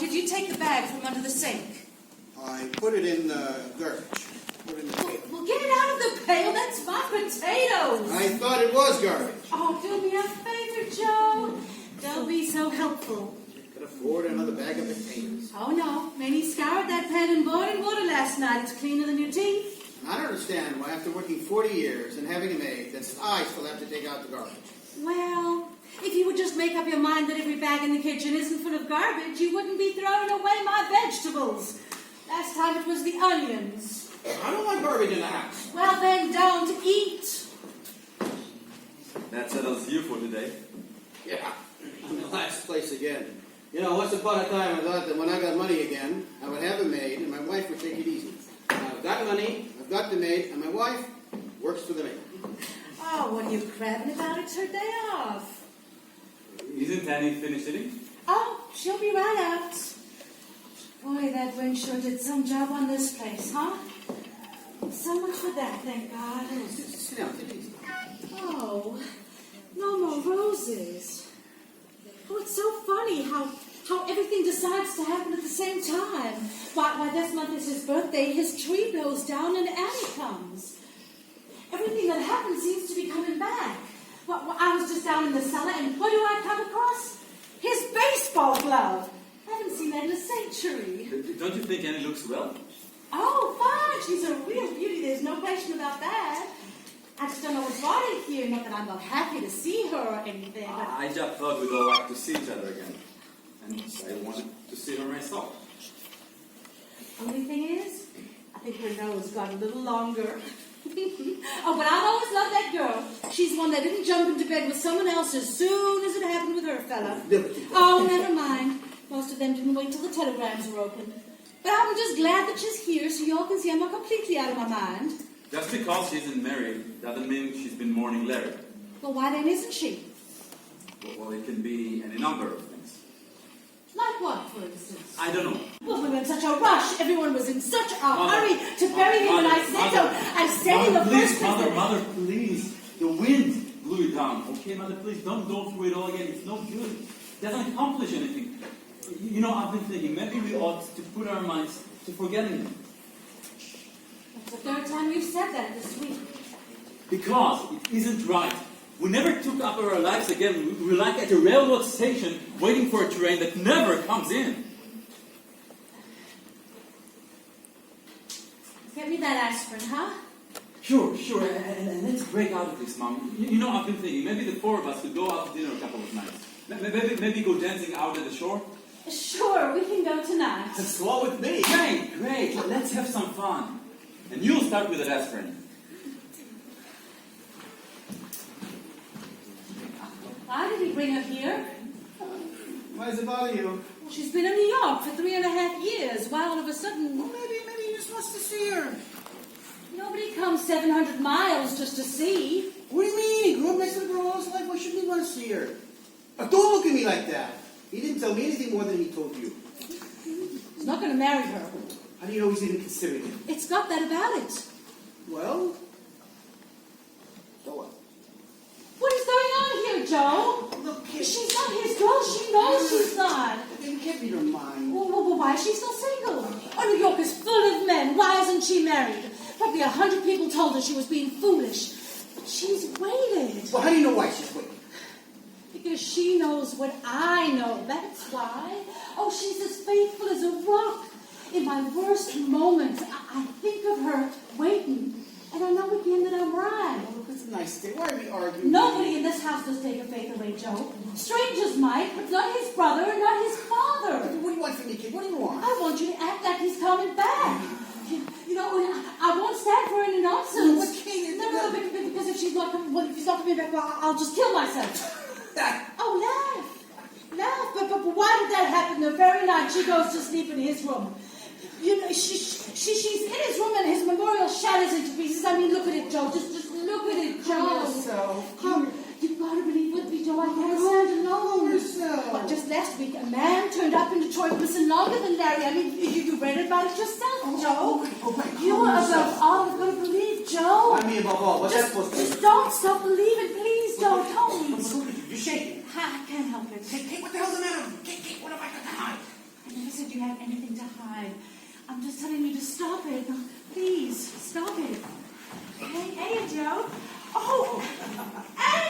did you take the bag from under the sink? I put it in the garbage. Put it in the pail. Well, get it out of the pail. That's my potatoes. I thought it was garbage. Oh, do me a favor, Joe. Don't be so helpful. You could afford another bag of potatoes. Oh, no. Manny scoured that pan in boiling water last night. It's cleaner than your teeth. I don't understand why after working 40 years and having a maid, that I still have to take out the garbage. Well, if you would just make up your mind that every bag in the kitchen isn't full of garbage, you wouldn't be throwing away my vegetables. Last time it was the onions. I don't want garbage in the house. Well, then don't eat. That settles you for today. Yeah, I'm in last place again. You know, once upon a time I thought that when I got money again, I would have a maid and my wife would take it easy. Now, I've got money, I've got the maid, and my wife works for the maid. Oh, what are you crabbing about? It's her day off. Isn't Annie finished eating? Oh, she'll be right out. Boy, that wind sure did some job on this place, huh? So much for that, thank God. Sit down, take it easy. Oh, no more roses. Oh, it's so funny how everything decides to happen at the same time. Why, this month is his birthday, his tree blows down, and Annie comes. Everything that happens seems to be coming back. Well, I was just down in the cellar, and what do I come across? His baseball glove. I haven't seen that in a century. Don't you think Annie looks well? Oh, fine. She's a real beauty. There's no question about that. I just don't know what's wrong in here. Not that I'm not happy to see her or anything, but... I just thought we'd all like to see each other again. And I wanted to see her myself. Only thing is, I think her nose got a little longer. Oh, but I've always loved that girl. She's one that didn't jump into bed with someone else as soon as it happened with her fella. Oh, never mind. Most of them didn't wait till the telegrams were open. But I'm just glad that she's here so y'all can see I'm not completely out of my mind. Just because she isn't married doesn't mean she's been mourning Larry. Well, why then isn't she? Well, it can be any number of things. Like what, for instance? I don't know. Well, we were in such a rush. Everyone was in such a hurry to bury him, and I said so. I said in the first place... Mother, please. The wind blew it down. Okay, Mother, please, don't go through it all again. It's no good. It doesn't accomplish anything. You know, I've been thinking, maybe we ought to put our minds to forgetting him. That's the third time you've said that this week. Because it isn't right. We never took up our lives again. We're like at a railroad station waiting for a train that never comes in. Get me that aspirin, huh? Sure. And let's break out of this, Mom. You know, I've been thinking, maybe the four of us could go out to dinner a couple of nights. Maybe go dancing out at the shore. Sure, we can go tonight. Slow with me. Great. Let's have some fun. And you'll start with that aspirin. Why did he bring her here? Why does it bother you? Well, she's been in New York for 3.5 years. Why all of a sudden... Well, maybe you just wants to see her. Nobody comes 700 miles just to see. What do you mean? He grew up next to the girl all his life. Why shouldn't he want to see her? But don't look at me like that. He didn't tell me anything more than he told you. He's not going to marry her. How do you know he's even considering it? It's got that about it. Well, so what? What is going on here, Joe? Look, kid. She's not his girl. She knows she's not. You can't read her mind. Well, why is she still single? Oh, New York is full of men. Why isn't she married? Probably 100 people told her she was being foolish. But she's waited. Well, how do you know why she's waiting? Because she knows what I know. That's why. Oh, she's as faithful as a rock. In my worst moments, I think of her waiting. And I know again that I'm right. Oh, look, it's a nice day. Why are we arguing? Nobody in this house does take her faith away, Joe. Strangers might, but not his brother and not his father. What do you want from me, kid? What do you want? I want you to act like he's coming back. You know, I won't stand for any nonsense. What king? No, because if he's not coming back, I'll just kill myself. Oh, laugh. But why did that happen the very night she goes to sleep in his room? You know, she's in his room and his memorial shatters into pieces. I mean, look at it, Joe. Just look at it, Joe. You've got to believe with me, Joe. I can't stand alone. But just last week, a man turned up in Detroit missing longer than Larry. I mean, you read about it yourself, Joe. You are above all I'm going to believe, Joe. I mean, above all. What's that supposed to be? Just don't stop believing, please, Joe. Tell me. Look at you. You're shaking. I can't help it. Hey, what the hell's the matter? Kate, what have I got to hide? I never said you had anything to hide. I'm just telling you to stop it. Please, stop it. Hey, Joe. Oh,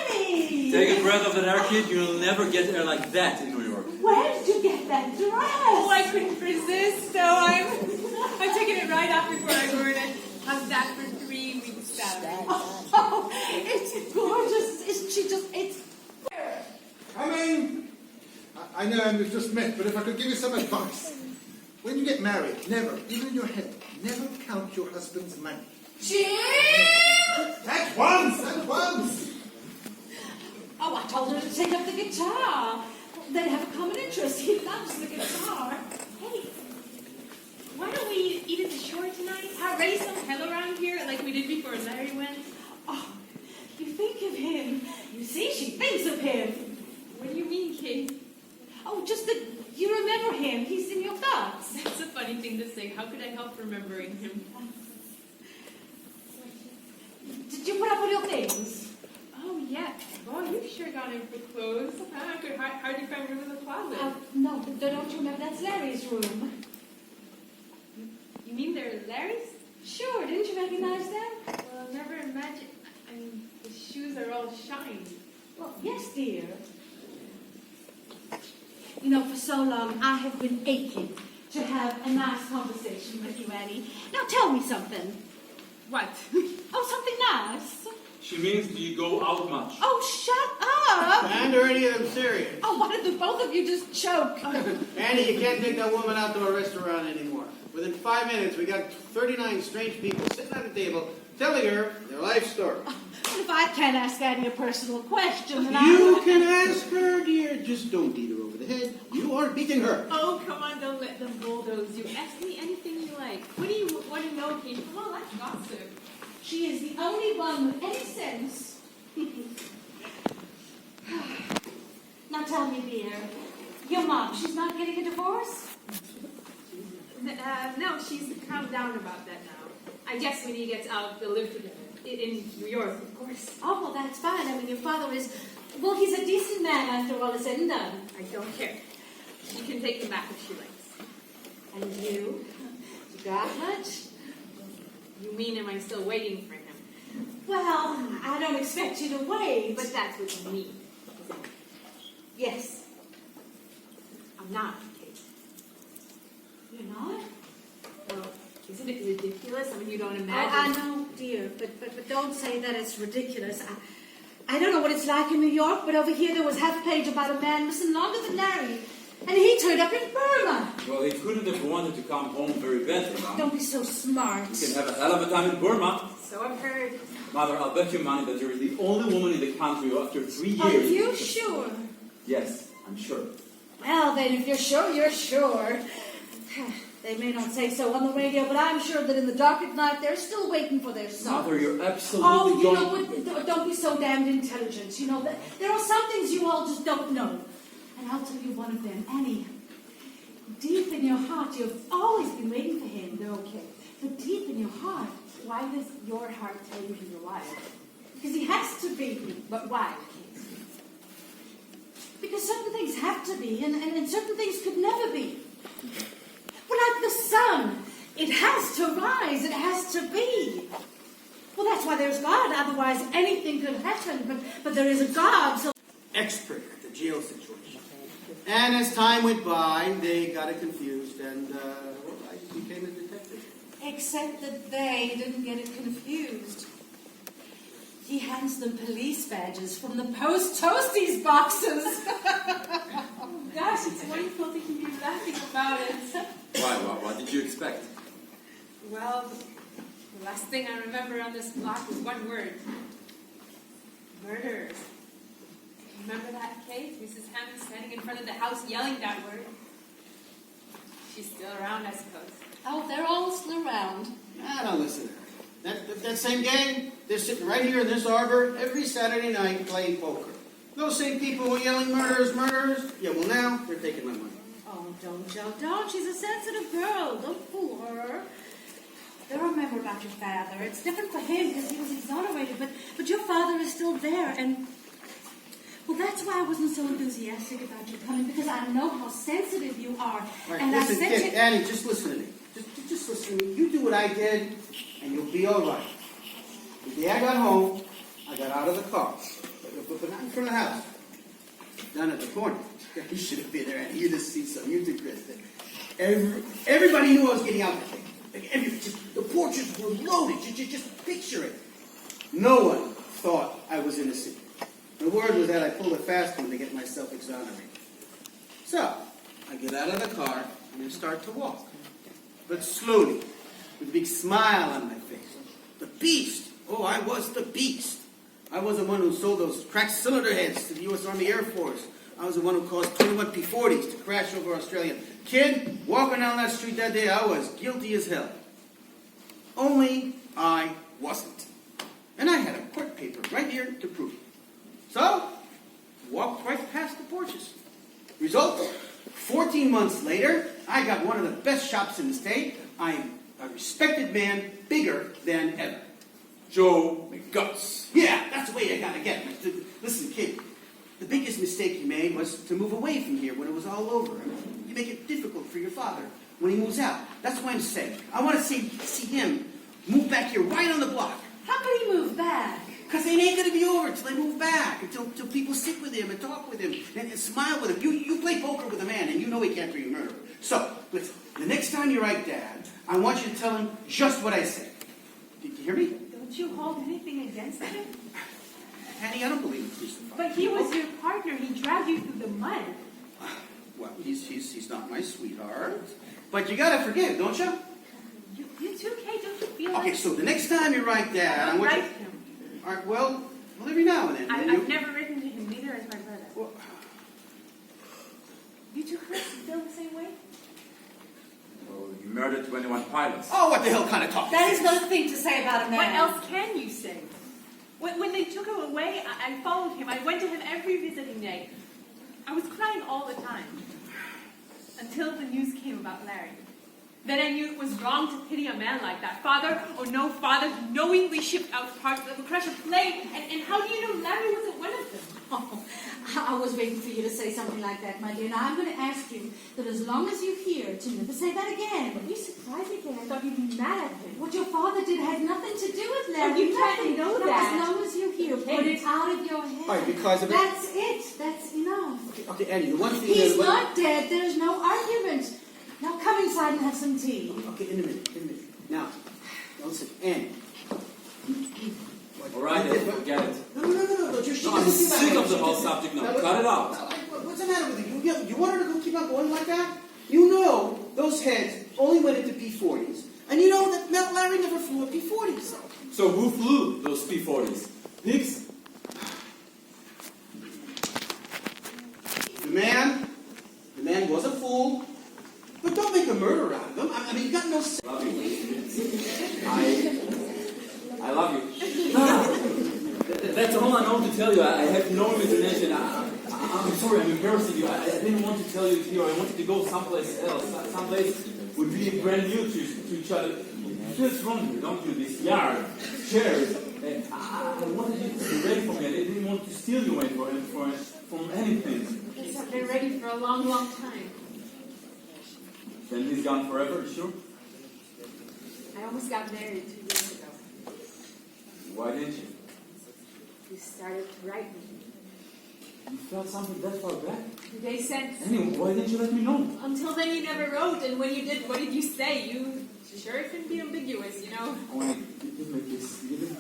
Amy! Take a breath of that air, kid. You'll never get air like that in New York. Where did you get that dress? Oh, I couldn't resist, so I'm taking it right off before I wear it. How's that for 3 weeks' salary? Oh, it's gorgeous. Isn't she just, it's... I know I was just met, but if I could give you some advice. When you get married, never, even in your head, never count your husband's money. Jim! At once! Oh, I told her to take up the guitar. They'd have a common interest. He loves the guitar. Hey, why don't we eat at the shore tonight? Raise some hell around here like we did before Larry went. Oh, you think of him. You see, she thinks of him. What do you mean, Kate? Oh, just that you remember him. He's in your thoughts. That's a funny thing to say. How could I help remembering him? Did you put up with your things? Oh, yeah. Boy, you've sure gone in for clothes. I could hardly find room in the closet. No, but don't you remember? That's Larry's room. You mean they're Larry's? Sure, didn't you recognize them? Well, I've never imagined. I mean, the shoes are all shiny. Well, yes, dear. You know, for so long, I have been aching to have a nice conversation with you, Annie. Now tell me something. What? Oh, something nice. She means, do you go out much? Oh, shut up! And are any of them serious? Oh, why did the both of you just choke? Annie, you can't take that woman out to a restaurant anymore. Within 5 minutes, we got 39 strange people sitting at a table telling her their life story. If I can't ask Annie a personal question, then You can ask her, dear. Just don't beat her over the head. You are beating her. Oh, come on, don't let them bulldoze you. Ask me anything you like. What do you want to know, Kate? Come on, let's gossip. She is the only one with any sense. Now tell me, dear, your mom, she's not getting a divorce? No, she's calmed down about that now. I guess when he gets out, they'll live together. In New York, of course. Oh, well, that's fine. I mean, your father is, well, he's a decent man after all is said and done. I don't care. She can take him back if she likes. And you? You got much? You mean, am I still waiting for him? Well, I don't expect you to wait. But that's what you mean. Yes. I'm not, Kate. You're not? Well, isn't it ridiculous? I mean, you don't Oh, imagine. I know, dear, but don't say that it's ridiculous. I don't know what it's like in New York, but over here there was half a page about a man missing longer than Larry. And he turned up in Burma. Well, he couldn't have wanted to come home very badly, Mom. Don't be so smart. You can have a hell of a time in Burma. So I've heard. Mother, I'll bet you money that you're the only woman in the country who, after 3 years... Are you sure? Yes, I'm sure. Well, then, if you're sure, you're sure. They may not say so on the radio, but I'm sure that in the dark at night, they're still waiting for their son. Mother, you're absolutely Oh, you going... know what? Don't be so damned intelligent. You know, there are some things you all just don't know. And I'll tell you one of them. Annie, deep in your heart, you've always been waiting for him. No, Kate. But deep in your heart, Why does your heart tell you he's alive? because he has to be. But why, Kate? Because certain things have to be, and certain things could never be. Well, like the sun, it has to rise, it has to be. Well, that's why there's God, otherwise anything could happen, but there is a God, so... Expert at the jail situation. And as time went by, they got it confused, and I became a detective. Except that they didn't get it confused. He hands them police badges from the Post Toasties boxes. Oh, gosh, it's wonderful to hear you laughing about it. Why? What did you expect? Well, the last thing I remember on this block was one word. Murderers. Remember that, Kate? Mrs. Hammond standing in front of the house yelling that word. She's still around, I suppose. Oh, they're all still around. Ah, don't listen to her. That same gang, they're sitting right here in this arbor every Saturday night playing poker. Those same people who are yelling murderers, murderers, yeah, well now, they're taking my money. Oh, don't, Joe, don't. She's a sensitive girl. Don't fool her. They'll remember about your father. It's different for him because he was exonerated, but your father is still there, and... Well, that's why I wasn't so enthusiastic about you coming, because I know how sensitive you are. All right, And listen, I said kid, Annie, just listen to me. Just listen to me. You do what I did, and you'll be all right. The day I got home, I got out of the car, but not in front of the house. Down at the corner. You should have been there, Annie. You'd have seen something. You did, Chris. Everybody knew I was getting out there. The porches were loaded. Just picture it. No one thought I was innocent. The word was that I pulled a fast one to get myself exonerated. So, I get out of the car and I start to walk. But slowly, with a big smile on my face. The beast. Oh, I was the beast. I was the one who sold those cracked cylinder heads to the U.S. Army Air Force. I was the one who caused 21 P-40s to crash over Australia. Kid, walking down that street that day, I was guilty as hell. Only I wasn't. And I had a court paper right here to prove it. So, walked right past the porches. Result, 14 months later, I got one of the best shops in the state. I'm a respected man, bigger than ever. Joe McGuts. Yeah, that's the way I gotta get it. Listen, kid, the biggest mistake you made was to move away from here when it was all over. I mean, you make it difficult for your father when he moves out. That's what I'm saying. I want to see him move back here right on the block. how could he move back? Because it ain't going to be over until they move back, until people sit with him and talk with him and smile with him. You play poker with a man, and you know he can't be a murderer. So, listen, the next time you write Dad, I want you to tell him just what I said. Did you hear me? Don't you hold anything against him? Annie, I don't believe in crucifixion. But he was your partner. He dragged you through the mud. Well, he's not my sweetheart. But you got to forgive, don't you? You too, Kate. Don't you feel Okay, like... so the next time you write Dad, I Don't want you... write him. All right, well, every now and then. I've never written to him. Neither has my brother. Well, You two, Chris, feel the same way? Oh, you murdered 21 pilots. oh, what the hell kind of talk That is is this? nothing to say about a man. What else can you say? When they took him away, I followed him. I went to him every visiting day. I was crying all the time. Until the news came about Larry. Then I knew it was wrong to pity a man like that. Father or no father, who knowingly shipped out parts of a crash of plane. And how do you know Larry wasn't one of them? Oh, I was waiting for you to say something like that, my dear. Now, I'm going to ask you that as long as you're here, to never say that again. But you surprised me, Kate. I thought you'd be mad at me. What your father did had nothing to do with Larry. Oh, you can't Nothing. know No, that. As long as you're here, put it out of your head. All right, because of it. That's it. That's enough. Okay, Annie, the one thing He's that... not dead. There's no argument. Now come inside and have some tea. Okay, in a minute. Now, listen, Annie. All right, then, forget it. No, just... No, I'm sick of the whole subject now. Cut it out. What's the matter with you? You want her to go keep on going like that? You know those heads only went into P-40s. And you know that Larry never flew a P-40. So who flew those P-40s? Pigs? The man was a fool. But don't make a murderer out of him. I mean, you got no sense. Love you. I love you. No, that's all I know to tell you. I have no imagination. I'm sorry, I'm embarrassing you. I didn't want to tell you here. I wanted to go someplace else. Someplace would be brand new to each other. You feel from here, don't you? This yard, chairs. I wanted you to be ready for me. I didn't want to steal you away from anything. Yes, I've been ready for a long, long time. Then he's gone forever, sure? I almost got married 2 years ago. Why didn't you? You started to write me. You felt something that far back? 2 days since. Anyway, why didn't you let me know? Until then, you never wrote. And when you did, what did you say? You sure can be ambiguous, you know? I want to give me this. Give it.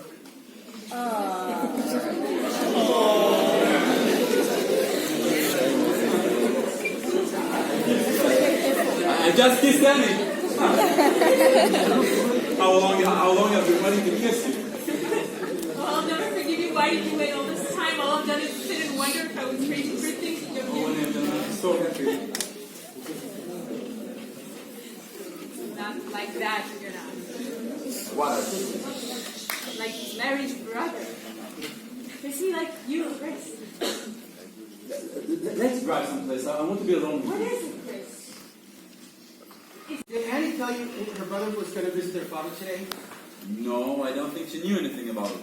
I just kissed Annie. How long have you been waiting to kiss you? Well, I'll never forgive you. Why did you wait all this time? All I've done is sit and wonder if I was crazy for thinking of you. I'm so happy. Not like that, you're not. What? Like Larry's brother. Is he like you, Chris? Let's drive someplace. I want to be alone. What is it, Chris? Did Annie tell you her brother was going to visit their father today? No, I don't think she knew anything about it.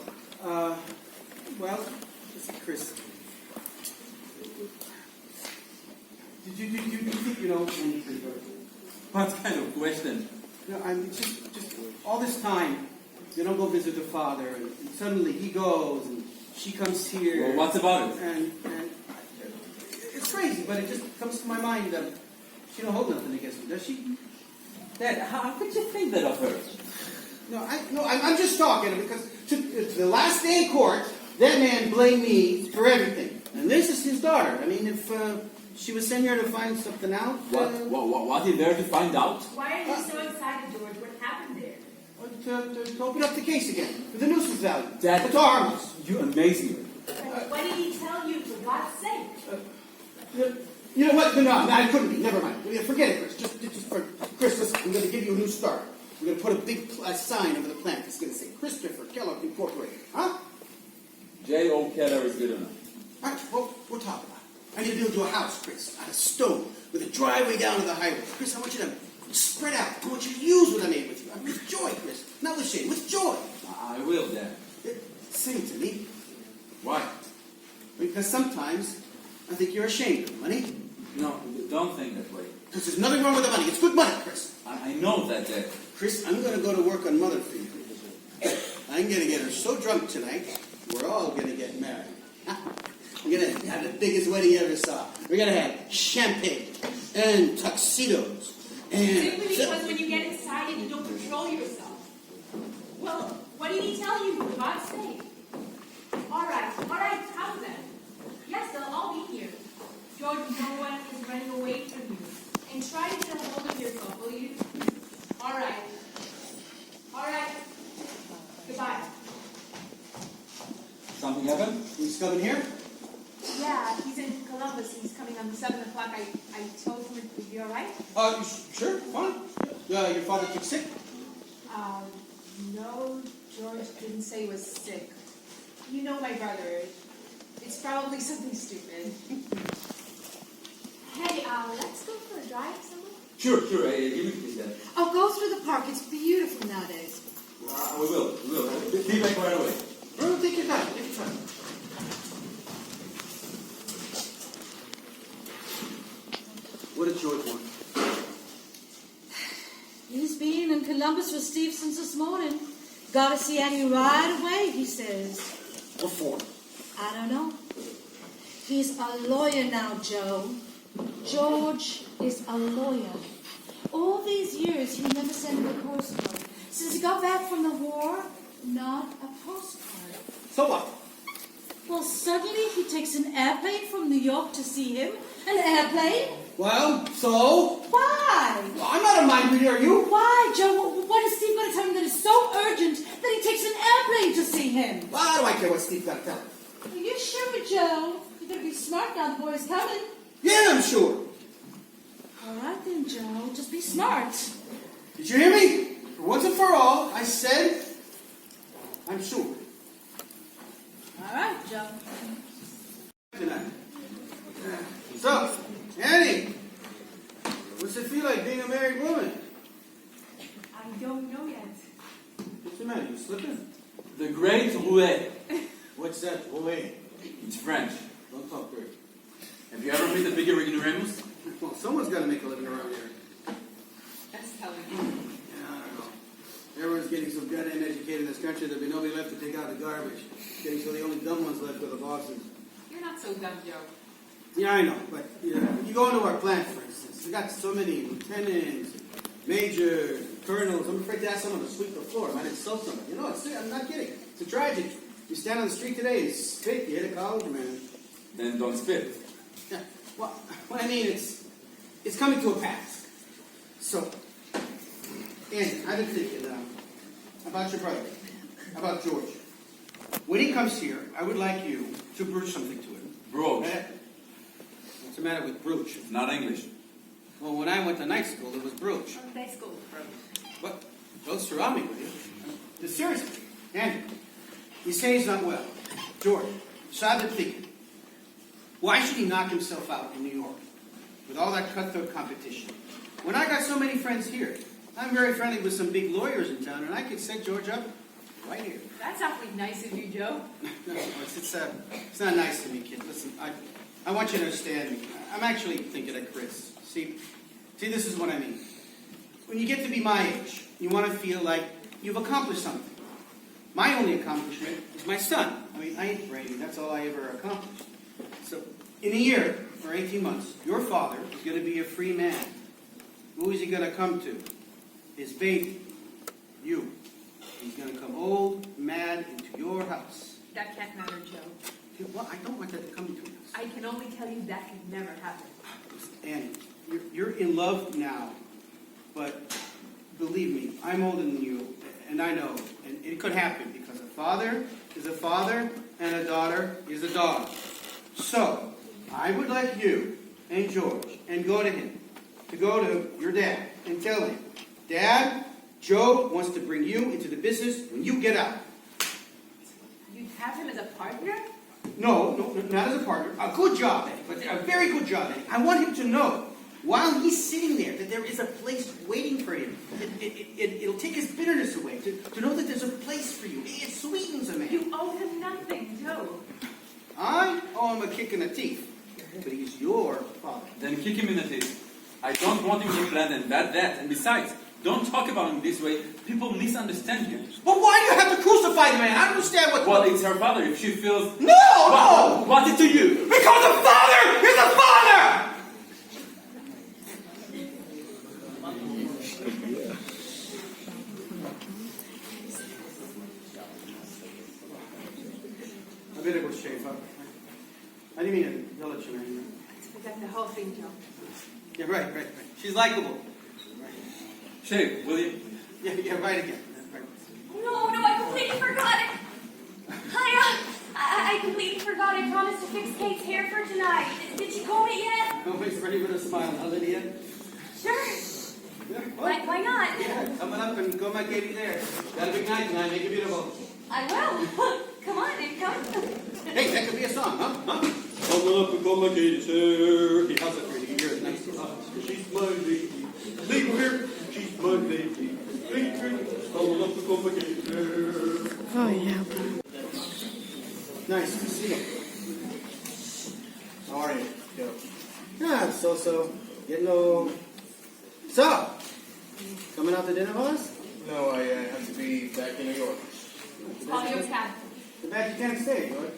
Well, listen, Chris. Do you think you know anything about it? What kind of question? No, I mean, just all this time, you don't go visit the father, and suddenly he goes, and she comes here. Well, what's about it? And it's crazy, but it just comes to my mind that she don't hold nothing against me, does she? Dad, how could you think that of her? I'm just talking because to the last day in court, that man blamed me for everything, and this is his daughter. I mean, if she was sent here to find something out. What is there to find out? Why are you so excited, George? What happened there? To open up the case again for the nuisance value. Dad, it's harmless. You amaze me. What did he tell you, for God's sake? You know what? No, I couldn't be. Never mind. Forget it, Chris. Just for Chris, listen, I'm going to give you a new start. We're going to put a big sign over the plant. It's going to say Christopher Keller Incorporated. Huh? Joe Keller is good enough. All right, well, we'll talk about it. I need to build you a house, Chris, out of stone, with a driveway down to the highway. Chris, I want you to spread out. I want you to use what I made with you. With joy, Chris. Not with shame, with joy. I will, Dad. Sing to me. Why? Because sometimes I think you're ashamed of the money. No, don't think that way. Because there's nothing wrong with the money. It's good money, Chris. I know that, Dad. Chris, I'm going to go to work on Mother for you. I'm going to get her so drunk tonight, we're all going to get married. We're going to have the biggest wedding you ever saw. We're going to have champagne and tuxedos. Simply because when you get excited, you don't control yourself. Well, what did he tell you, for God's sake? All right, come then. Yes, they'll all be here. George, no one is running away from you. And try to get a hold of yourself, will you? All right. Goodbye. Something happened? He's coming here? Yeah, he's in Columbus. He's coming on 7 o'clock. I told him it would be all right. Sure, fine. Your father took sick? No, George didn't say he was sick. You know my brother. It's probably something stupid. Hey, let's go for a drive somewhere. Sure. Give me please, Dad. Oh, go through the park. It's beautiful nowadays. We will. Be back right away. No, take your time. What did George want? He's been in Columbus with Steve since this morning. Gotta see Annie right away, he says. What for? I don't know. He's a lawyer now, Joe. George is a lawyer. All these years, he never sent him a postcard. Since he got back from the war, not a postcard. So what? Well, suddenly he takes an airplane from New York to see him. An airplane? Well, so? Why? Well, I'm not a mind reader, are you? Why, Joe? What is Steve going to tell him that is so urgent that he takes an airplane to see him? Well, how do I care what Steve's got to tell him? Are you sure, Joe? You better be smart now, the boy's coming. Yeah, I'm sure. All right then, Joe. Just be smart. Did you hear me? For once and for all, I said, I'm sure. All right, Joe. Tonight. So, Annie, what's it feel like being a married woman? I don't know yet. What's the matter? You slipping? The Great Rouet. What's that? Away. It's French. Don't talk dirty. Have you ever made the bigger ignoramus? Well, someone's got to make a living around here. That's telling Yeah, I don't know. Everyone's getting so goddamn educated in this country there'll be nobody left to take out the garbage. Getting so the only dumb ones left are the bosses. You're not so dumb, Joe. Yeah, I know, but you go into our plant, for instance. We got so many lieutenants, majors, colonels. I'm afraid to ask someone to sweep the floor. I might insult somebody. You know, I'm not kidding. It's a tragedy. You stand on the street today and spit, you hit a college man. Then don't spit. Yeah. Well, what I mean, it's coming to a pass. So, Andy, I've been thinking about your brother, about George. When he comes here, I would like you to broach something to him. Broach. What's the matter with broach? It's not English. Well, when I went to night school, it was broach. They school, bro. What? Don't surround me with you. Seriously, Andy, you say he's not well. George, so I've been thinking, why should he knock himself out in New York with all that cutthroat competition? When I got so many friends here, I'm very friendly with some big lawyers in town, and I could set George up right here. That's awfully nice of you, Joe. No, it's not nice to me, kid. Listen, I want you to understand me. I'm actually thinking of Chris. See, this is what I mean. When you get to be my age, you want to feel like you've accomplished something. My only accomplishment is my son. I mean, I ain't Brady. That's all I ever accomplished. So, in a year, or 18 months, your father is going to be a free man. Who is he going to come to? His baby. You. He's going to come old, mad, into your house. That can't matter, Joe. Well, I don't want that to come between us. I can only tell you that could never happen. Annie, you're in love now, but believe me, I'm older than you, and I know, and it could happen because a father is a father and a daughter is a daughter. So, I would like you and George and go to him, to go to your dad and tell him, Dad, Joe wants to bring you into the business when you get out. You'd have him as a partner? No, not as a partner. A good job, Eddie, but a very good job, Eddie. I want him to know, while he's sitting there, that there is a place waiting for him. It'll take his bitterness away, to know that there's a place for you. It sweetens a man. You owe him nothing, Joe. I owe him a kick in the teeth, but he's your father. Then kick him in the teeth. I don't want him to be bad and bad that. And besides, don't talk about him this way. People misunderstand you. But why do you have to crucify the man? I don't understand what... Well, it's her father. If she feels... No! What's it to you? Because a father is a father! I better go shave up. I didn't mean to yell at you or anything. Forget the whole thing, Joe. Yeah, right. She's likable. Right. Shave, will you? Yeah, right again. Right. No, I completely forgot it. I completely forgot. I promised to fix Kate's hair for tonight. Did she comb it yet? Always ready with a smile, huh, Lydia? Sure. Yeah, Why not? Yeah, coming up and go my Katie there. Got a big night tonight, make it beautiful. I will. Come on, come. Hey, that could be a song, huh? Coming up and go my Katie's hair. He how's it for you? You're nice. She's my lady. Leave her here. She's my lady. Leave her. Coming up and go my Katie's hair. Oh, yeah. Nice to see you. How are you, Joe? Yeah, so. Getting old. So, coming out to dinner with us? No, I have to be back in New York. Call your cab. The bad you can't stay, George.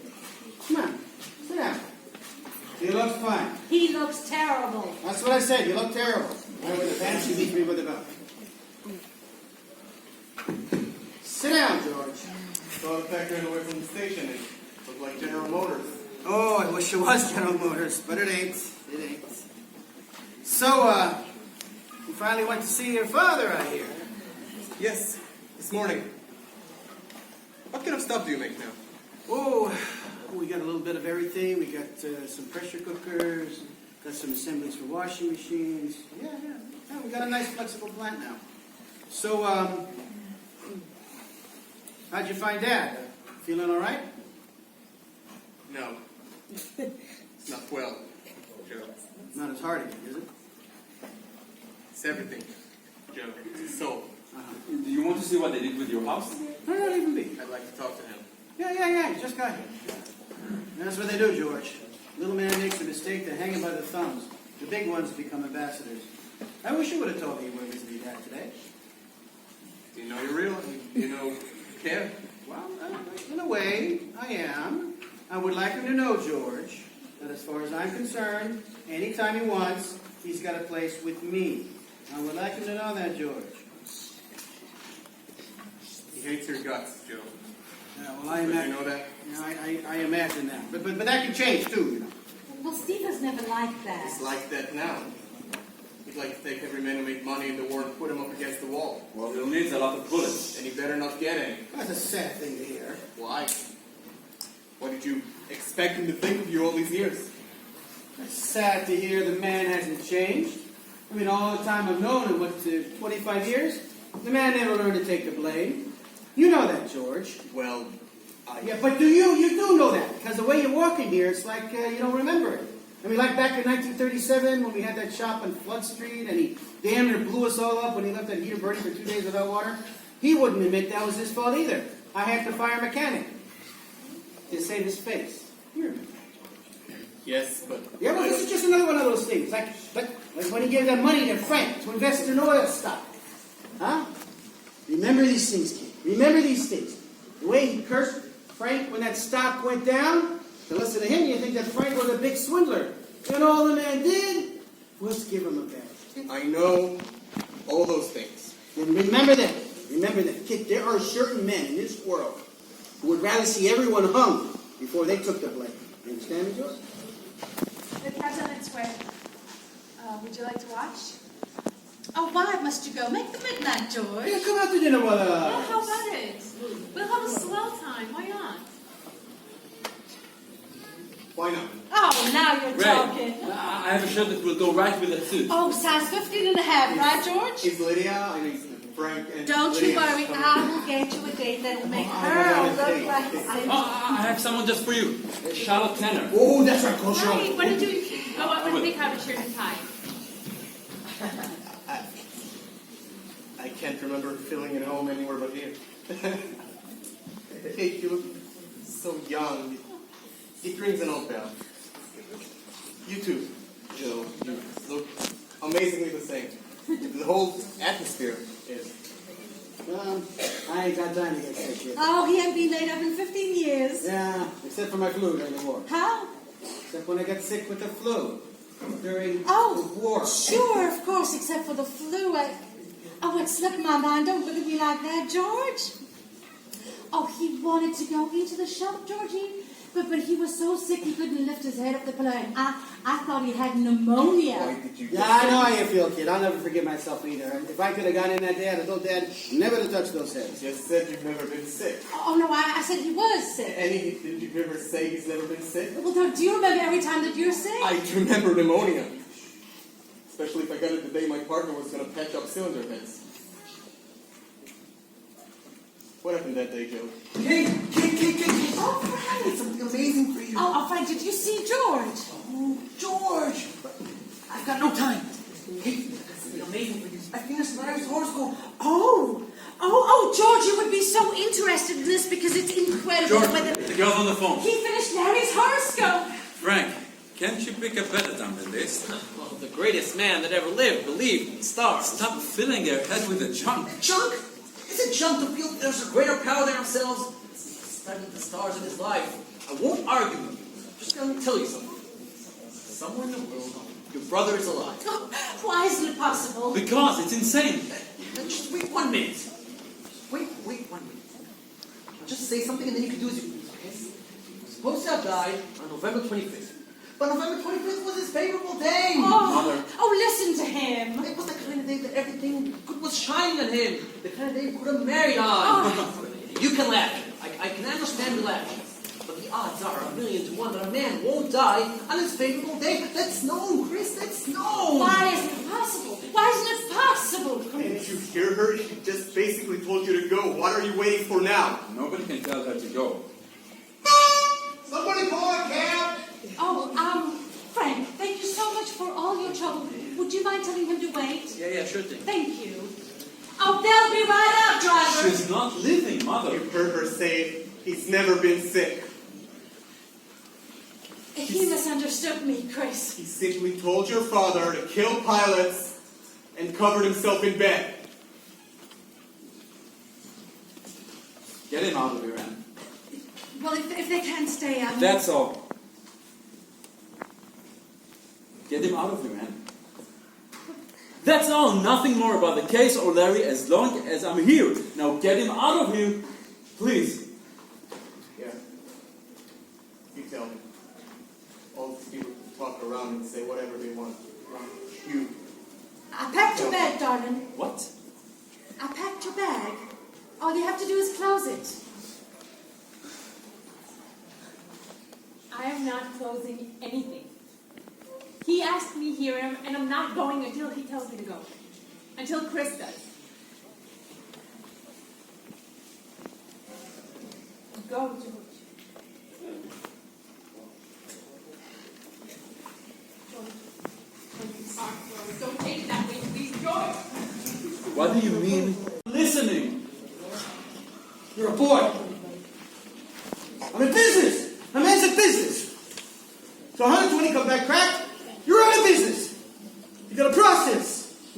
Come on, sit down. You look fine. He looks terrible. That's what I said, you look terrible. I with the pants, you beat me with the belt. Sit down, George. Saw the factory away from the station. It looked like General Motors. Oh, I wish it was General Motors, but it ain't. It ain't. So, you finally went to see your father, I hear. Yes, this morning. What kind of stuff do you make now? Oh, we got a little bit of everything. We got some pressure cookers, got some assemblies for washing machines. Yeah, we got a nice flexible plant now. So, how'd you find Dad? Feeling all right? No. Not well, Joe. Not as hard again, is it? It's everything, Joe. It's his soul. Do you want to see what they did with your house? No, not even me. I'd like to talk to him. Yeah, you just got here. And that's what they do, George. Little man makes a mistake, they hang him by the thumbs. The big ones become ambassadors. I wish you would have told me you were visiting Dad today. Do you know you're real? Do you know you care? Well, in a way, I am. I would like him to know, George, that as far as I'm concerned, anytime he wants, he's got a place with me. I would like him to know that, George. He hates your guts, Joe. Yeah, well, I Did imagine. you know that? Yeah, I imagine that. But that can change too, you know. Well, Steve has never liked that. It's like that now. He'd like to take every man who made money in the war and put him up against the wall. Well, he'll need a lot of bullets. And he better not get any. That's a sad thing to hear. Why? What did you expect him to think of you all these years? It's sad to hear the man hasn't changed. I mean, all the time I've known him, 25 years? The man never learned to take the blame. You know that, George. Well, Yeah, but you do know that, because the way you're walking here, it's like you don't remember it. I mean, like back in 1937 when we had that shop on Flood Street and he damn near blew us all up when he left that heater burning for 2 days without water. He wouldn't admit that was his fault either. I had to fire a mechanic to save his face. You remember that, George. Yes, but... Yeah, well, this is just another one of those things. Like when he gave that money to Frank to invest in oil stock. Huh? Remember these things, kid. Remember these things. The way he cursed Frank when that stock went down, to listen to him, you think that Frank was a big swindler. And all the man did was give him a bag. I know all those things. And remember that. Remember that, kid. There are certain men in this world who would rather see everyone hung before they took the blame. You understand me, George? The cat's on its way. Would you like to watch? Oh, why must you go? Make the midnight, George. Yeah, come out to dinner with us. Yeah, how about it? We'll have a swell time. Why not? Why not? Oh, now you're talking. I have a shirt that will go right with that suit. Oh, size 15 and a half, right, George? Is Lydia, Frank and Don't you Lydia worry, coming? I will get you a date that'll make I her want a look date. like I have someone just for you. Charlotte Tanner. Oh, that's right. Call Right, Charlotte. why don't you go up and pick out a shirt and tie? I can't remember feeling at home anywhere but here. Hey, you look so young. It rings an old bell. You too, Joe. You look amazingly the same. The whole atmosphere is. I ain't got time to get sick yet. Oh, he ain't been laid up in 15 years. Yeah, except for my flu during the war. How? Except when I got sick with the flu during Oh, the war. sure, of course, except for the flu. Oh, it slipped my mind. Don't look at me like that, George. Oh, he wanted to go into the shop, Georgie. But he was so sick he couldn't lift his head up the plane. I thought he had pneumonia. Why did you Yeah, I know how you feel, kid. I'll never forgive myself either. And if I could have gone in that day, I'd have told Dad never to touch those heads. just said you've never been sick? Oh, no, I said he was sick. Did you ever say he's never been sick? Well, do you remember every time that you're sick? I remember pneumonia. Especially if I got it the day my partner was going to patch up cylinder heads. What happened that day, Joe? Kate! Oh, Frank. It's something amazing for you. Oh, Frank, did you see George? Oh, George! I've got no time. Kate, something amazing for you. I finished Larry's horoscope. Oh, George, you would be so interested in this because it's incredible. George, the girl's on the phone. He finished Larry's horoscope. Frank, can't you pick a better time than this? Well, the greatest man that ever lived believed in stars. Stop filling their head with the junk. Junk? Is it junk to feel there's a greater power than ourselves? Studying the stars in his life. I won't argue with you. I'm just going to tell you something. Somewhere in the world, your brother is alive. Oh, why isn't it possible? Because it's insane. Just wait 1 minute. Wait 1 minute. I'll just say something and then you can do as you please, okay? He was supposed to have died on November 25th. But November 25th was his favorable day. Oh, listen to him. It was the kind of day that everything good was shining on him. The kind of day he could have married on. You can laugh. I can understand you laughing. But the odds are 1,000,000 to 1 that a man won't die On his favorable day. That's known, Chris. That's known. Why isn't it possible? Why isn't it possible? Didn't you hear her? She just basically told you to go. What are you waiting for now? Nobody can tell her to go. Somebody call a cab! Oh, Frank, thank you so much for all your trouble. Would you mind telling him to wait? Yeah, sure thing. Thank you. Oh, they'll be right up, driver. She's not living, Mother. You heard her say he's never been sick. He misunderstood me, Chris. He simply told your father to kill pilots and covered himself in bed. Get him out of here, Anne. Well, if they can't stay, I will. That's all. Get him out of here, Anne. That's all. Nothing more about the case or Larry as long as I'm here. Now get him out of here, please. Yeah. You tell me. All these people talk around and say whatever they want. You. I packed your bag, darling. What? I packed your bag. All you have to do is close it. I am not closing anything. He asked me here, and I'm not going until he tells me to go. Until Chris does. Go, George. Don't take it that way, please, George. What do you mean? Listening. You're a boy. I'm in business. A man's in business. So 120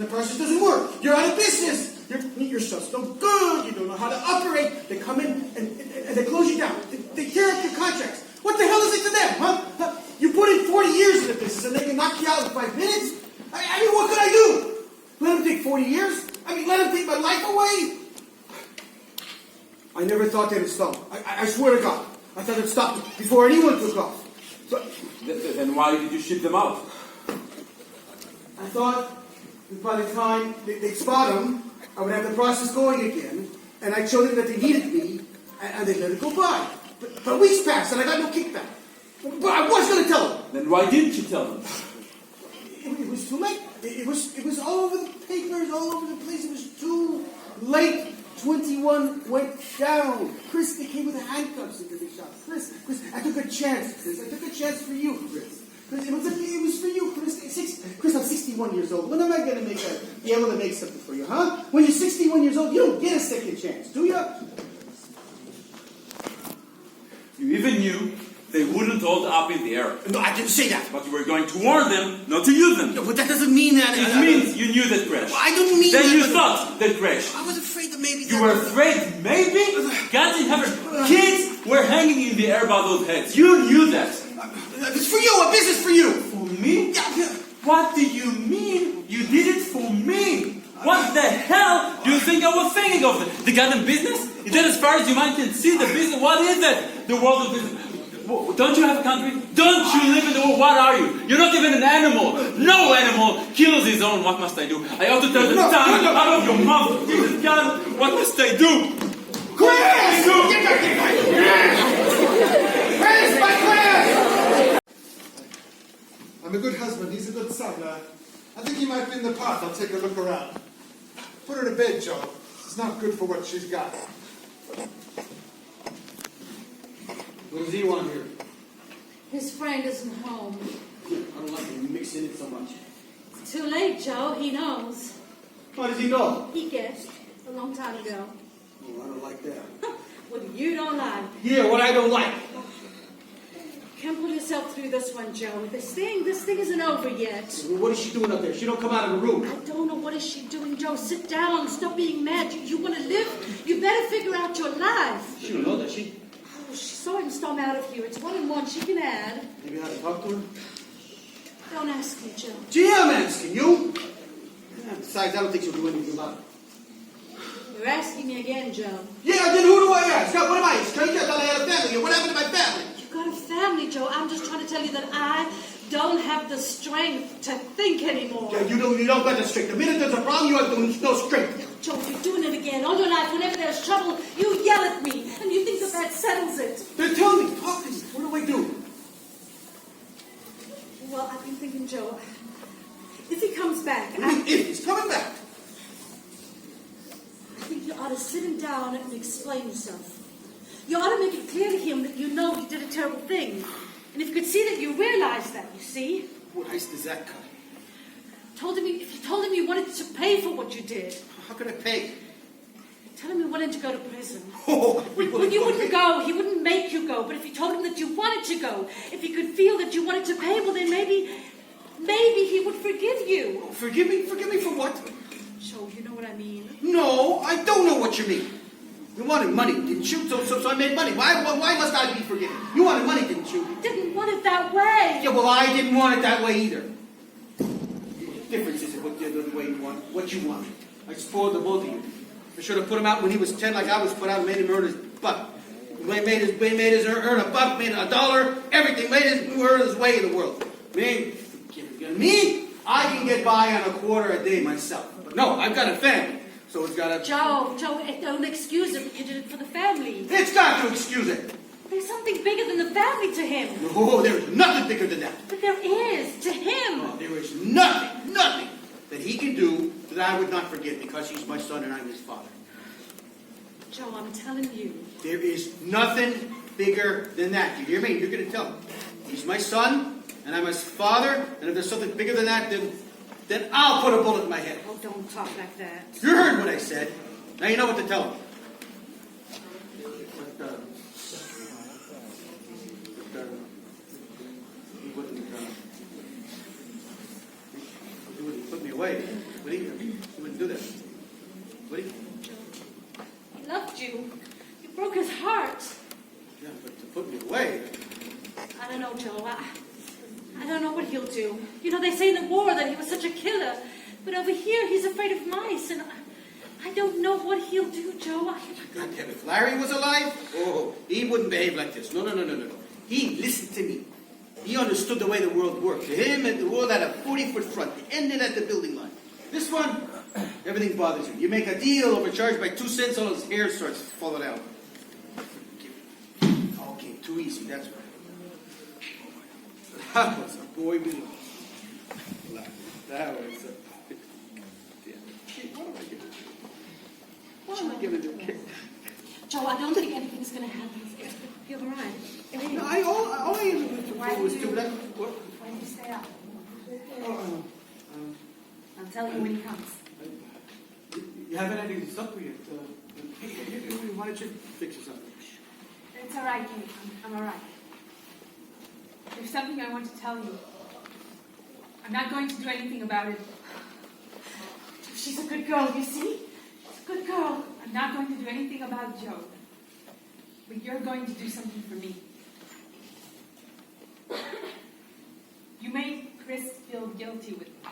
The process doesn't work. You're out of business. Your stuff's no good. You don't know how to operate. They come in and they close you down. They tear up your contracts. What the hell is it to them, huh? You put in 40 years in the business and they can knock you out in 5 minutes? I mean, what could I do? Let them take 40 years? I mean, let them take my life away? I never thought they'd stop. I swear to God. I thought they'd stop before anyone took off. So, Then why did you ship them out? I thought that by the time they'd spot them, I would have the process going again, and I'd show them that they needed me, and they'd let it go by. But weeks passed, and I got no kickback. But I was going to tell them. Then why didn't you tell them? It was too late. It was all over the papers, all over the place. It was too late. 21 went down. Chris, they came with the handcuffs into the shop. Chris, I took a chance, Chris. I took a chance for you, Chris. It was for you, Chris. Chris, I'm 61 years old. When am I going to be able to make something for you, huh? When you're 61 years old, you don't get a second chance, do you? You even knew they wouldn't hold up in the air. No, I didn't say that. But you were going to warn them not to use them. No, but that doesn't mean that. It means you knew that crash. I don't mean then that. Then you thought that crash. I was afraid that maybe. You were afraid maybe? God in heaven. Kids were hanging in the air by those heads. You knew that. It's for you, a business for you. For me? Yeah. What do you mean? You did it for me. What the hell do you think I was thinking of? The goddamn business? Is that as far as your mind can see the business? What is that? The world of business. Don't you have a country? Don't you live in the world? What are you? You're not even an animal. No animal kills his own. What must I do? I ought to tell the tongue out of your mouth. Jesus God, what must I do? Chris! Get back here! Chris, my Chris! I'm a good husband. He's a good son. I think he might be in the path. I'll take a look around. Put her to bed, Joe. It's not good for what she's got. What does he want here? His friend isn't home. I don't like him mixing it so much. It's too late, Joe. He knows. How does he know? He guessed a long time ago. Oh, I don't like that. What you don't like. Yeah, what I don't like. Can't pull yourself through this one, Joe. This thing isn't over yet. What is she doing up there? She don't come out of the room. I don't know what is she doing, Joe. Sit down. Stop being mad. You want to live? You better figure out your life. She don't know that she... Oh, she saw him storm out of here. It's 1 and 1. She can add. Maybe I have to talk to her? Don't ask me, Joe. Gee, I'm asking you. Besides, I don't think she'll do anything about it. You're asking me again, Joe. Yeah, then who do I ask? What am I, a stranger? I thought I had a family. What happened to my family? You've got a family, Joe. I'm just trying to tell you that I don't have the strength to think anymore. Yeah, you don't got the strength. The minute there's a problem, you have no strength. Joe, you're doing it again. All your life, whenever there's trouble, you yell at me. And you think that settles it. Then tell me, talk to me. What do I do? Well, I've been thinking, Joe, if he comes back, If he's coming back. I think you ought to sit him down and explain yourself. You ought to make it clear to him that you know he did a terrible thing. And if you could see that you realize that, you see? What ice does that cut? If you told him you wanted to pay for what you did, How could I pay? tell him you wanted to go to prison. Oh, Well, you wouldn't go. He wouldn't make you go. But if you told him that you wanted to go, if he could feel that you wanted to pay, well, then maybe he would forgive you. Forgive me? Forgive me for what? Joe, you know what I mean? No, I don't know what you mean. You wanted money, didn't you? So I made money. Why must I be forgiven? You wanted money, didn't you? I didn't want it that way. Yeah, well, I didn't want it that way either. The difference is the way you want it, what you want. I spoiled the both of you. I should have put him out when he was 10 like I was put out and made him earn his buck. Made his earn a buck, made a dollar, everything, made his earn his way in the world. Me, I can get by on a quarter a day myself. But no, I've got a family. So it's got to... Joe, don't excuse it. You did it for the family. It's got to excuse it. There's something bigger than the family to him. No, there's nothing bigger than that. But there is, to him. No, there is nothing that he can do that I would not forgive because he's my son and I'm his father. Joe, I'm telling you. There is nothing bigger than that. You hear me? You're going to tell him. He's my son and I'm his father, and if there's something bigger than that, then I'll put a bullet in my head. Oh, don't talk like that. You heard what I said. Now you know what to tell him. He put me away. away. Would he? He wouldn't do that. Would he? He loved you. You broke his heart. Yeah, but to put me away. I don't know, Joe. I don't know what he'll do. You know, they say in the war that he was such a killer. But over here, he's afraid of mice. And I don't know what he'll do, Joe. God damn it. If Larry was alive, oh, he wouldn't behave like this. No. He listened to me. He understood the way the world worked. To him, the world had a 40-foot front. It ended at the building line. This one, everything bothers him. You make a deal, overcharged by 2 cents, all his hair starts falling out. Okay, too easy, that's right. That was a boy we loved. That was a... What am I giving you? What am I giving you? Joe, I don't think anything's going to happen. You're all right. No, all I ever was do that. What? Why don't you stay up? I'll tell you when he comes. You haven't had any supper yet. Why don't you fix yourself? It's all right, Kate. I'm all right. There's something I want to tell you. I'm not going to do anything about it. She's a good girl, you see? She's a good girl. I'm not going to do anything about Joe. But you're going to do something for me. You made Chris feel guilty with me.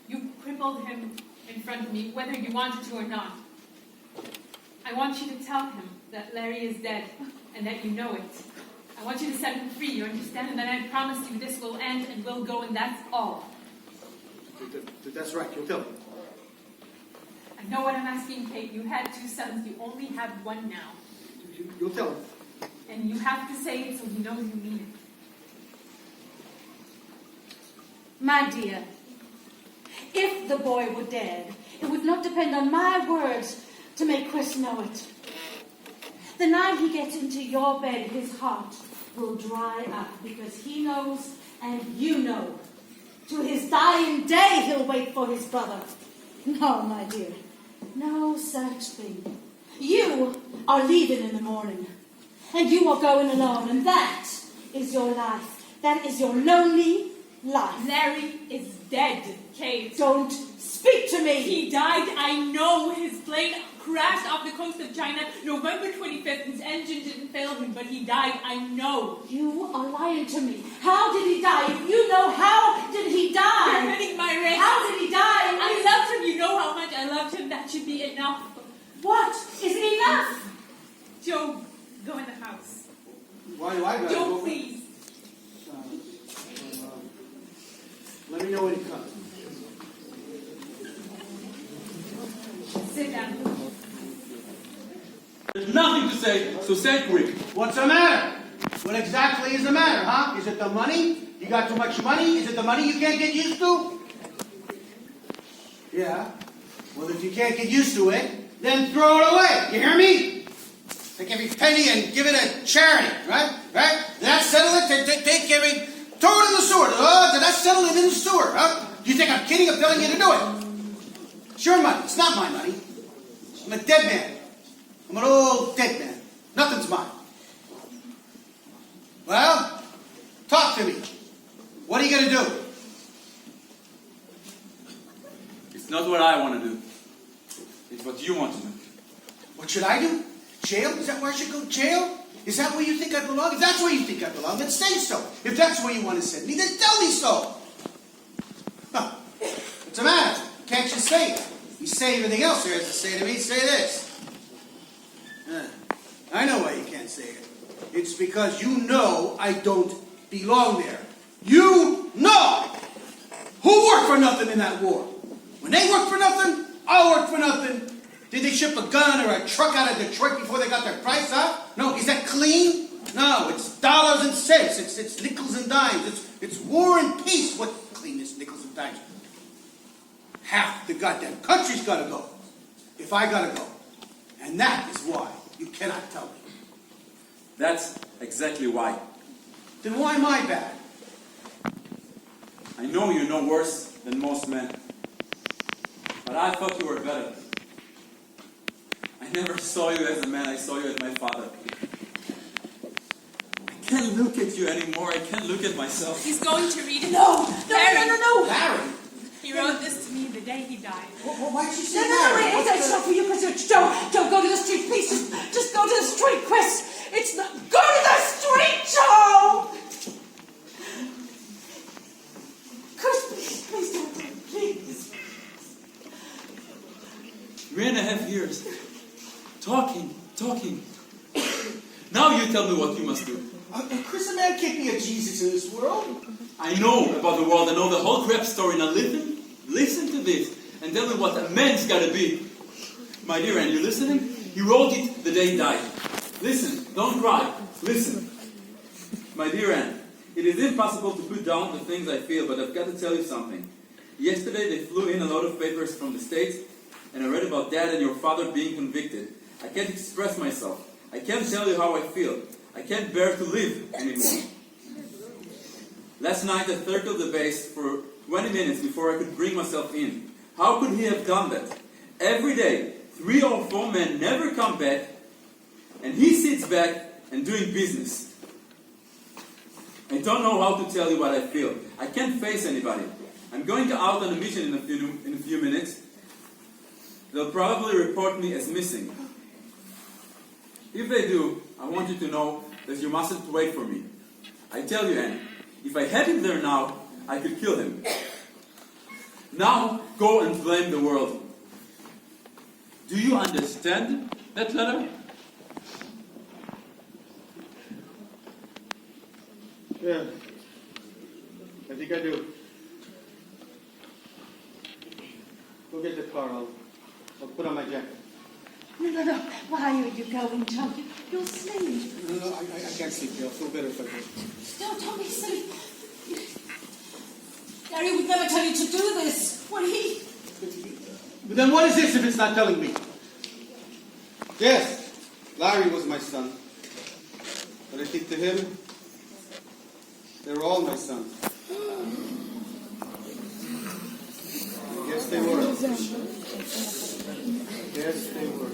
You crippled him in front of me, whether you wanted to or not. I want you to tell him that Larry is dead and that you know it. I want you to set him free, you understand? And then I promise you this will end and will go, and that's all. That's right, you'll tell him. I know what I'm asking, Kate. You had 2 sons. You only have one now. You'll tell him. And you have to say it so he knows you mean it. My dear, if the boy were dead, it would not depend on my words to make Chris know it. The night he gets into your bed, his heart will dry up because he knows and you know. To his dying day, he'll wait for his brother. No, my dear, no such thing. You are leaving in the morning, and you are going alone, and that is your life. That is your lonely life. Larry is dead, Kate. Don't speak to me. He died. I know his plane crashed off the coast of China November 25th. His engine didn't fail him, but he died. I know. You are lying to me. How did he die? If you know, how did he die? You're hitting my wrist. How did he die? I loved him. You know how much I loved him. That should be enough. What is enough? Joe, go in the house. Why do I gotta Joe, go? please. Let me know when he comes. Sit down. There's nothing to say, so say it quick. What's the matter? What exactly is the matter, huh? Is it the money? You got too much money? Is it the money you can't get used to? Yeah. Well, if you can't get used to it, then throw it away. You hear me? Take every penny and give it a charity, right? Right? Did that settle it? Take every... Throw it in the sewer. Oh, did that settle it in the sewer, huh? Do you think I'm kidding? I'm telling you to do it. It's your money. It's not my money. I'm a dead man. I'm an old dead man. Nothing's mine. Well, talk to me. What are you going to do? It's not what I want to do. It's what you want to do. What should I do? Jail? Is that where I should go? Jail? Is that where you think I belong? If that's where you think I belong, then say so. If that's where you want to send me, then tell me so. Huh. What's the matter? Can't you say it? You say everything else there is to say to me. Say this. I know why you can't say it. It's because you know I don't belong there. You know who worked for nothing in that war. When they worked for nothing, I worked for nothing. Did they ship a gun or a truck out of Detroit before they got their price up? No, is that clean? No, it's dollars and cents. It's nickels and dimes. It's war and peace. What clean is nickels and dimes? Half the goddamn country's got to go. If I got to go. And that is why you cannot tell me. That's exactly why. Then why am I bad? I know you're no worse than most men. But I thought you were better. I never saw you as a man, I saw you as my father. I can't look at you anymore, I can't look at myself. He's going to read it. No! Larry. Larry? He wrote this to me the day he died. Why'd she say No, that? it's not for you, Chris. Joe, go to the street, please. Just go to the street, Chris. It's not. Go to the street, Joe. Chris, please don't, please. 3.5 years. Talking. Now you tell me what you must do. Chris, a man can't be a Jesus in this world. I know about the world. I know the whole crap story. Now listen to this and tell me what a man's got to be. My dear Anne, you listening? He wrote it the day he died. Listen, don't cry. Listen. My dear Anne, it is impossible to put down the things I feel, but I've got to tell you something. Yesterday they flew in a lot of papers from the States, and I read about Dad and your father being convicted. I can't express myself. I can't tell you how I feel. I can't bear to live anymore. Last night I circled the base for 20 minutes before I could bring myself in. How could he have done that? Every day, 3 or 4 men never come back, and he sits back and doing business. I don't know how to tell you what I feel. I can't face anybody. I'm going out on a mission in a few minutes. They'll probably report me as missing. If they do, I want you to know that you mustn't wait for me. I tell you, Anne, if I had him there now, I could kill him. Now, go and blame the world. Do you understand that letter? Yeah, I think I do. Go get the car. I'll put on my jacket. No. Why are you going, Joe? You'll sleep. No, I can't sleep here. I'll feel better if I go. No, don't be silly. Gary would never tell you to do this. Would he? But then what is this if it's not telling me? Yes, Larry was my son. But I think to him, they were all my sons. Yes, they were. Yes, they were.